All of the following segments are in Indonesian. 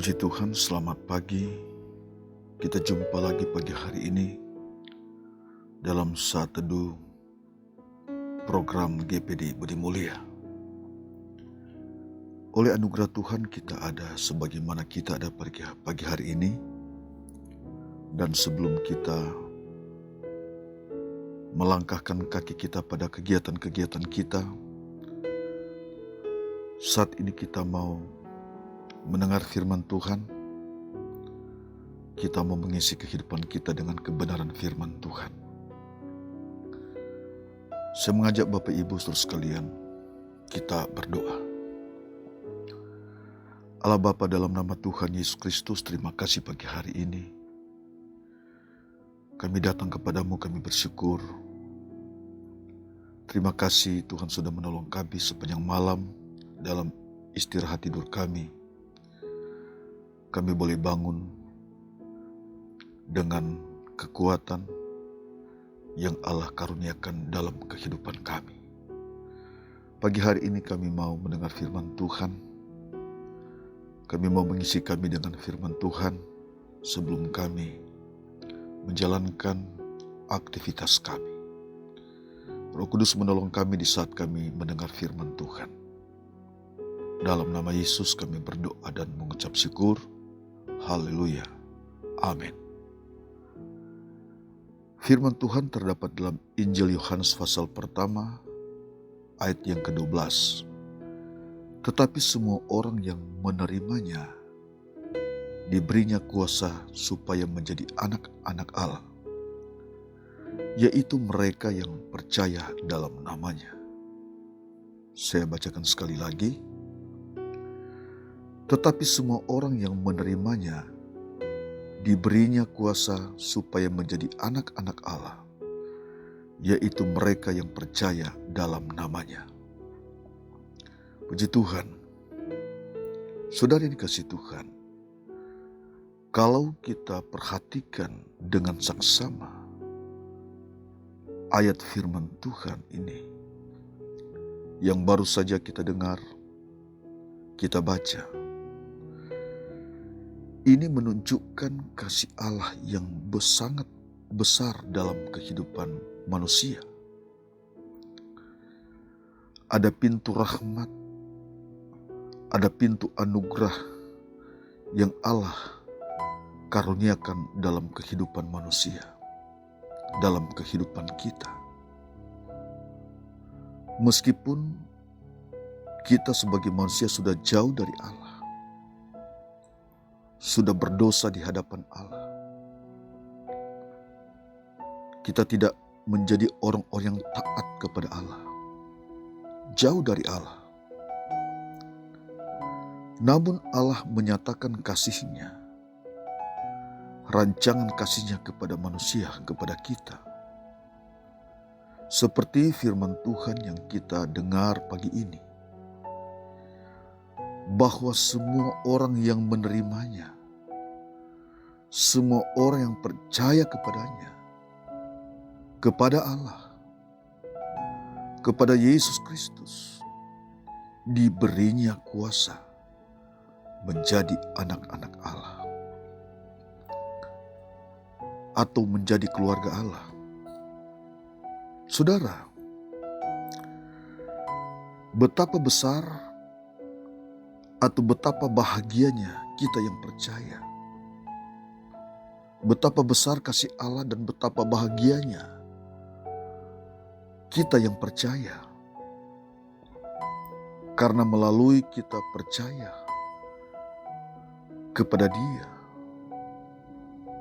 Puji Tuhan, selamat pagi. Kita jumpa lagi pagi hari ini dalam Saat Teduh program GPD Budi Mulia. Oleh anugerah Tuhan kita ada sebagaimana kita ada pagi hari ini. Dan sebelum kita melangkahkan kaki kita pada kegiatan-kegiatan kita, saat ini kita mau mendengar firman Tuhan. Kita mau mengisi kehidupan kita dengan kebenaran firman Tuhan. Saya mengajak Bapak Ibu saudara sekalian, kita berdoa. Allah Bapa, dalam nama Tuhan Yesus Kristus, terima kasih pagi hari ini. Kami datang kepadamu, kami bersyukur. Terima kasih Tuhan sudah menolong kami sepanjang malam dalam istirahat tidur kami. Kami boleh bangun dengan kekuatan yang Allah karuniakan dalam kehidupan kami. Pagi hari ini kami mau mendengar firman Tuhan. Kami mau mengisi kami dengan firman Tuhan sebelum kami menjalankan aktivitas kami. Roh Kudus menolong kami di saat kami mendengar firman Tuhan. Dalam nama Yesus kami berdoa dan mengucap syukur. Haleluya. Amin. Firman Tuhan terdapat dalam Injil Yohanes pasal pertama ayat yang ke-12. Tetapi semua orang yang menerimanya diberinya kuasa supaya menjadi anak-anak Allah, yaitu mereka yang percaya dalam namanya. Saya bacakan sekali lagi. Tetapi semua orang yang menerimanya diberinya kuasa supaya menjadi anak-anak Allah, yaitu mereka yang percaya dalam namanya. Puji Tuhan. Saudara yang dikasihi Tuhan, kalau kita perhatikan dengan saksama ayat firman Tuhan ini yang baru saja kita dengar, kita baca, ini menunjukkan kasih Allah yang sangat besar dalam kehidupan manusia. Ada pintu rahmat, ada pintu anugerah yang Allah karuniakan dalam kehidupan manusia, dalam kehidupan kita. Meskipun kita sebagai manusia sudah jauh dari Allah, sudah berdosa di hadapan Allah, kita tidak menjadi orang-orang yang taat kepada Allah, jauh dari Allah. Namun Allah menyatakan kasih-Nya, rancangan kasih-Nya kepada manusia, kepada kita. Seperti firman Tuhan yang kita dengar pagi ini, bahwa semua orang yang menerimanya, semua orang yang percaya kepadanya, kepada Allah, kepada Yesus Kristus, diberinya kuasa menjadi anak-anak Allah atau menjadi keluarga Allah. Saudara, betapa besar atau betapa bahagianya kita yang percaya. Betapa besar kasih Allah dan betapa bahagianya kita yang percaya. Karena melalui kita percaya kepada Dia,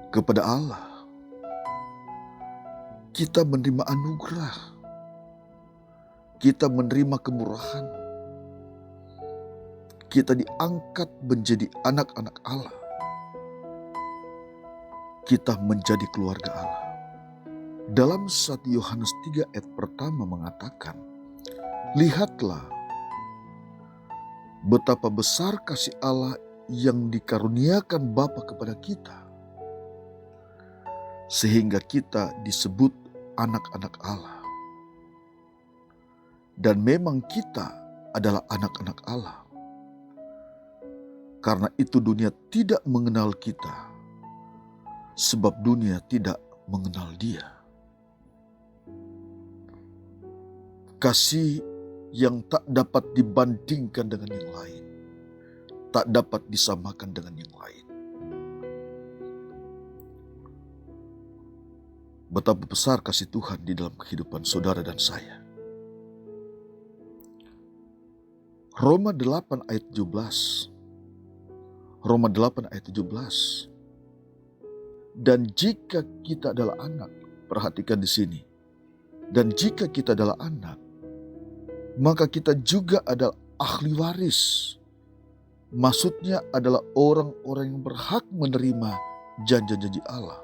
kepada Allah, kita menerima anugerah, kita menerima kemurahan, kita diangkat menjadi anak-anak Allah, kita menjadi keluarga Allah. Dalam 1 Yohanes 3 ayat pertama mengatakan, lihatlah betapa besar kasih Allah yang dikaruniakan Bapa kepada kita, sehingga kita disebut anak-anak Allah. Dan memang kita adalah anak-anak Allah. Karena itu dunia tidak mengenal kita, sebab dunia tidak mengenal Dia. Kasih yang tak dapat dibandingkan dengan yang lain, tak dapat disamakan dengan yang lain. Betapa besar kasih Tuhan di dalam kehidupan saudara dan saya. Roma 8 ayat 17. Roma 8 ayat 17. Dan jika kita adalah anak, perhatikan di sini. Dan jika kita adalah anak, maka kita juga adalah ahli waris. Maksudnya adalah orang-orang yang berhak menerima janji-janji Allah,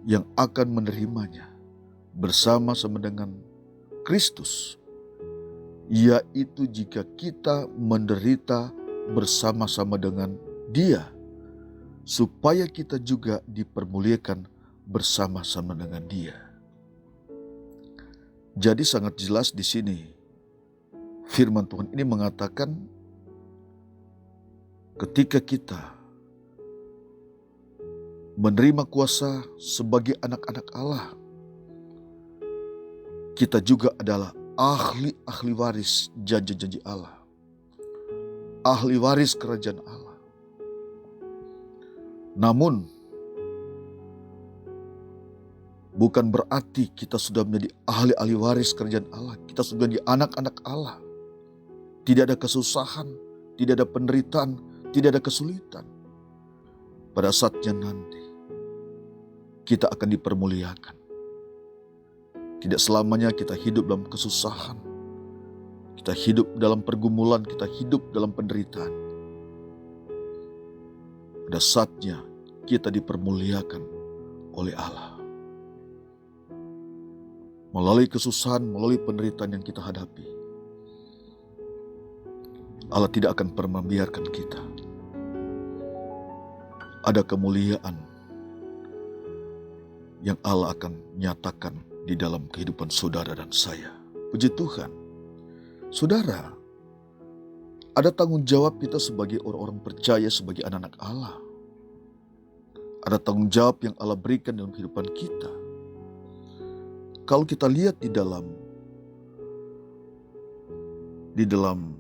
yang akan menerimanya bersama-sama dengan Kristus, yaitu jika kita menderita bersama-sama dengan Dia, supaya kita juga dipermuliakan bersama-sama dengan Dia. Jadi sangat jelas di sini firman Tuhan ini mengatakan ketika kita menerima kuasa sebagai anak-anak Allah, kita juga adalah ahli waris janji-janji Allah, ahli waris kerajaan Allah. Namun bukan berarti kita sudah menjadi ahli waris kerajaan Allah. Kita sudah menjadi anak-anak Allah. Tidak ada kesusahan, tidak ada penderitaan, tidak ada kesulitan. Pada saatnya nanti kita akan dipermuliakan. Tidak selamanya kita hidup dalam kesusahan. Kita hidup dalam pergumulan, kita hidup dalam penderitaan. Pada saatnya kita dipermuliakan oleh Allah. Melalui kesusahan, melalui penderitaan yang kita hadapi, Allah tidak akan pernah membiarkan kita. Ada kemuliaan yang Allah akan nyatakan di dalam kehidupan saudara dan saya. Puji Tuhan. Saudara, ada tanggung jawab kita sebagai orang-orang percaya, sebagai anak-anak Allah. Ada tanggung jawab yang Allah berikan dalam kehidupan kita. Kalau kita lihat di dalam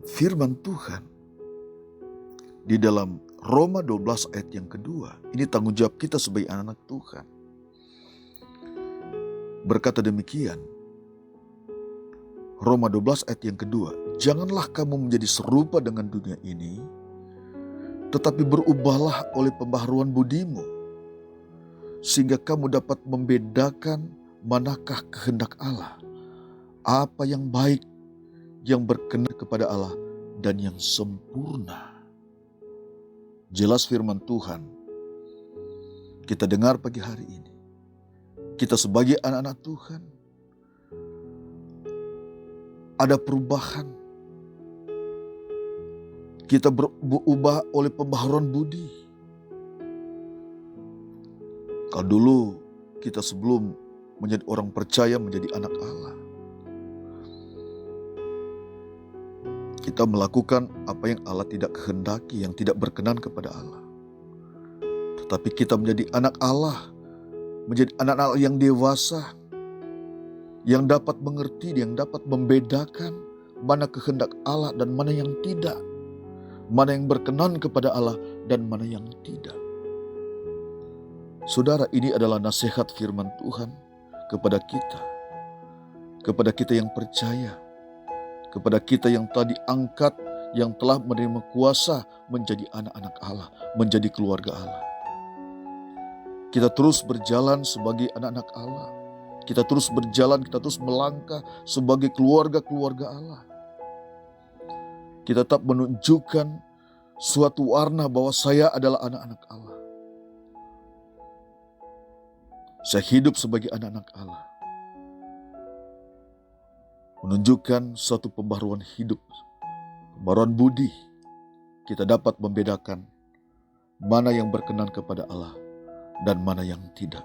firman Tuhan, di dalam Roma 12 ayat yang kedua, ini tanggung jawab kita sebagai anak-anak Tuhan. Berkata demikian, Roma 12 ayat yang kedua, janganlah kamu menjadi serupa dengan dunia ini, tetapi berubahlah oleh pembaharuan budimu, sehingga kamu dapat membedakan manakah kehendak Allah, apa yang baik, yang berkenan kepada Allah, dan yang sempurna. Jelas firman Tuhan kita dengar pagi hari ini. Kita sebagai anak-anak Tuhan, ada perubahan. Kita berubah oleh pembaharuan budi. Kalau dulu kita sebelum menjadi orang percaya, menjadi anak Allah, kita melakukan apa yang Allah tidak kehendaki, yang tidak berkenan kepada Allah. Tetapi kita menjadi anak Allah, menjadi anak Allah yang dewasa, yang dapat mengerti, yang dapat membedakan mana kehendak Allah dan mana yang tidak, mana yang berkenan kepada Allah dan mana yang tidak. Saudara, ini adalah nasihat firman Tuhan kepada kita yang percaya, kepada kita yang tadi angkat, yang telah menerima kuasa menjadi anak-anak Allah, menjadi keluarga Allah. Kita terus berjalan sebagai anak-anak Allah. Kita terus berjalan, kita terus melangkah sebagai keluarga-keluarga Allah. Kita tetap menunjukkan suatu warna bahwa saya adalah anak-anak Allah. Saya hidup sebagai anak-anak Allah. Menunjukkan suatu pembaharuan hidup, pembaharuan budi. Kita dapat membedakan mana yang berkenan kepada Allah dan mana yang tidak.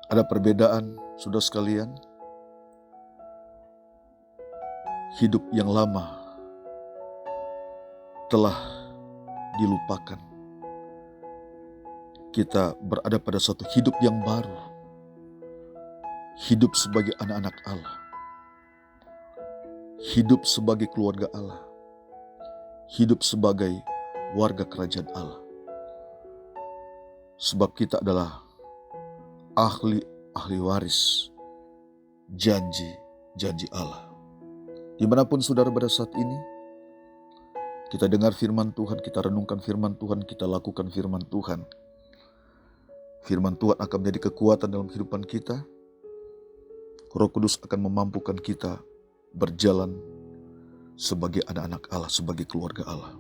Ada perbedaan, saudara sekalian. Hidup yang lama telah dilupakan. Kita berada pada suatu hidup yang baru. Hidup sebagai anak-anak Allah. Hidup sebagai keluarga Allah. Hidup sebagai warga kerajaan Allah. Sebab kita adalah ahli waris janji Allah. Dimanapun saudara pada saat ini, kita dengar firman Tuhan, kita renungkan firman Tuhan, kita lakukan firman Tuhan. Firman Tuhan akan menjadi kekuatan dalam kehidupan kita. Roh Kudus akan memampukan kita berjalan sebagai anak-anak Allah, sebagai keluarga Allah.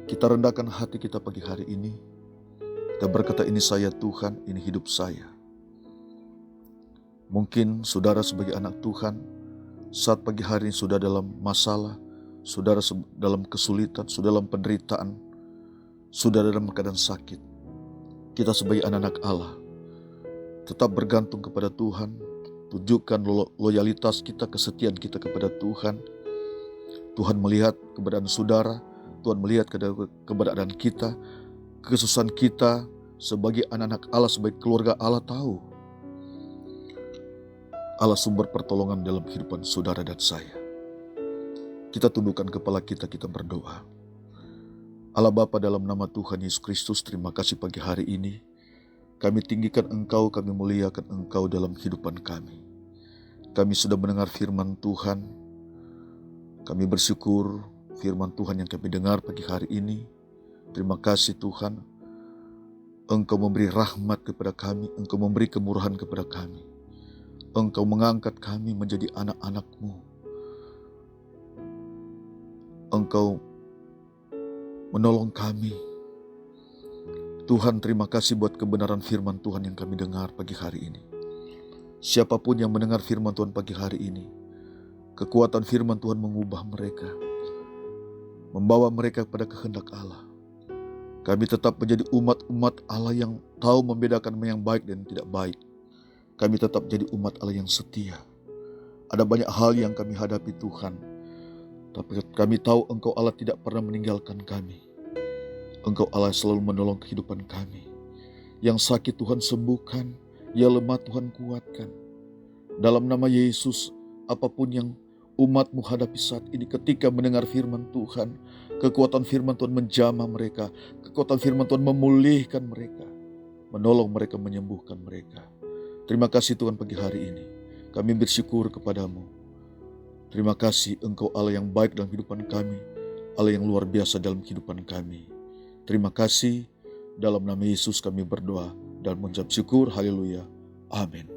Kita rendahkan hati kita pagi hari ini. Kita berkata, ini saya Tuhan, ini hidup saya. Mungkin saudara sebagai anak Tuhan, saat pagi hari ini sudah dalam masalah, saudara dalam kesulitan, sudah dalam penderitaan, sudah dalam keadaan sakit. Kita sebagai anak-anak Allah tetap bergantung kepada Tuhan. Tunjukkan loyalitas kita, kesetiaan kita kepada Tuhan. Tuhan melihat keberadaan saudara, Tuhan melihat keberadaan kita, kesusahan kita sebagai anak-anak Allah, sebagai keluarga Allah tahu. Allah sumber pertolongan dalam kehidupan saudara dan saya. Kita tundukkan kepala kita, kita berdoa. Allah Bapa, dalam nama Tuhan Yesus Kristus, terima kasih pagi hari ini. Kami tinggikan Engkau, kami muliakan Engkau dalam kehidupan kami. Kami sudah mendengar firman Tuhan. Kami bersyukur firman Tuhan yang kami dengar pagi hari ini. Terima kasih Tuhan. Engkau memberi rahmat kepada kami, Engkau memberi kemurahan kepada kami. Engkau mengangkat kami menjadi anak-anak-Mu. Engkau menolong kami. Tuhan, terima kasih buat kebenaran firman Tuhan yang kami dengar pagi hari ini. Siapapun yang mendengar firman Tuhan pagi hari ini, kekuatan firman Tuhan mengubah mereka, membawa mereka kepada kehendak Allah. Kami tetap menjadi umat-umat Allah yang tahu membedakan mana yang baik dan tidak baik. Kami tetap jadi umat Allah yang setia. Ada banyak hal yang kami hadapi Tuhan, tapi kami tahu Engkau Allah tidak pernah meninggalkan kami. Engkau Allah selalu menolong kehidupan kami. Yang sakit Tuhan sembuhkan, yang lemah Tuhan kuatkan. Dalam nama Yesus, apapun yang umat-Mu hadapi saat ini, ketika mendengar firman Tuhan, kekuatan firman Tuhan menjamah mereka, kekuatan firman Tuhan memulihkan mereka, menolong mereka, menyembuhkan mereka. Terima kasih Tuhan pagi hari ini. Kami bersyukur kepadamu. Terima kasih Engkau Allah yang baik dalam kehidupan kami, Allah yang luar biasa dalam kehidupan kami. Terima kasih, dalam nama Yesus kami berdoa dan mengucap syukur. Haleluya. Amin.